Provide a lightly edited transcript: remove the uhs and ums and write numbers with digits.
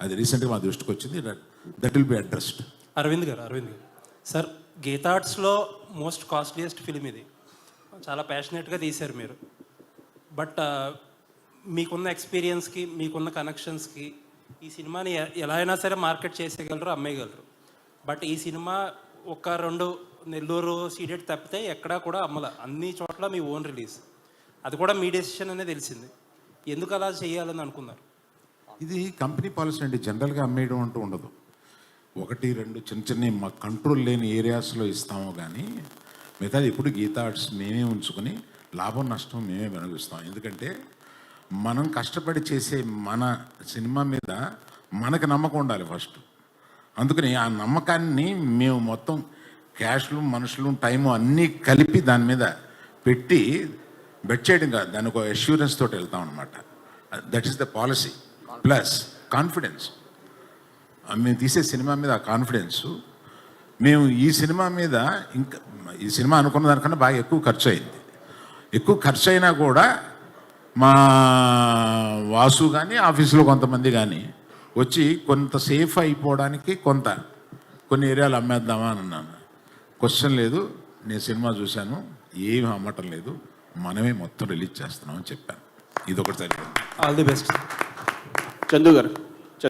అది రీసెంట్గా మా దృష్టికి వచ్చింది. That will be addressed. Arvind garu sir, Geetha ఆర్ట్స్లో మోస్ట్ కాస్ట్లీయెస్ట్ ఫిలిం ఇది. చాలా ప్యాషనెట్గా తీశారు మీరు. బట్ మీకున్న ఎక్స్పీరియన్స్కి, మీకున్న కనెక్షన్స్కి ఈ సినిమాని ఎలా అయినా సరే మార్కెట్ చేసేయగలరు, అమ్మేయగలరు. బట్ ఈ సినిమా ఒక 2 నెల్లూరు సీడెడ్ తప్పితే ఎక్కడా కూడా అమ్మల. అన్ని చోట్ల మీ ఓన్ రిలీజ్. అది కూడా మీ డెసిషన్ అనే తెలిసింది. ఎందుకు అలా చేయాలని అనుకున్నారు? ఇది కంపెనీ పాలసీ అండి. జనరల్గా అమ్మేయడం అంటూ ఉండదు. 1-2 చిన్న మా కంట్రోల్ లేని ఏరియాస్లో ఇస్తాము, కానీ మిగతాది ఎప్పుడు గీతా ఆర్ట్స్ మేమే ఉంచుకొని లాభం నష్టం మేమే వెనగిస్తాం. ఎందుకంటే మనం కష్టపడి చేసే మన సినిమా మీద మనకు నమ్మకం ఉండాలి ఫస్ట్. అందుకని ఆ నమ్మకాన్ని మేము మొత్తం క్యాష్లు, మనుషులు, టైము అన్నీ కలిపి దాని మీద పెట్టి బెట్ చేయడం కాదు, దానికి ఒక అష్యూరెన్స్ తోటి వెళ్తాం అనమాట. That is the policy. Plus confidence. మేము తీసే సినిమా మీద ఆ కాన్ఫిడెన్సు. మేము ఈ సినిమా మీద ఇంకా ఈ సినిమా అనుకున్న దానికన్నా బాగా ఎక్కువ ఖర్చు అయింది. ఎక్కువ ఖర్చు అయినా కూడా మా వాసు కానీ ఆఫీసులో కొంతమంది కానీ వచ్చి కొంత సేఫ్ అయిపోవడానికి కొన్ని ఏరియాలు అమ్మేద్దామా అని అన్నాను. క్వశ్చన్ లేదు, నేను సినిమా చూశాను, ఏమి అమ్మటం లేదు, మనమే మొత్తం రిలీజ్ చేస్తున్నామని చెప్పాను. ఇదొకటి సరిపోయింది. All the best. చందు గారు.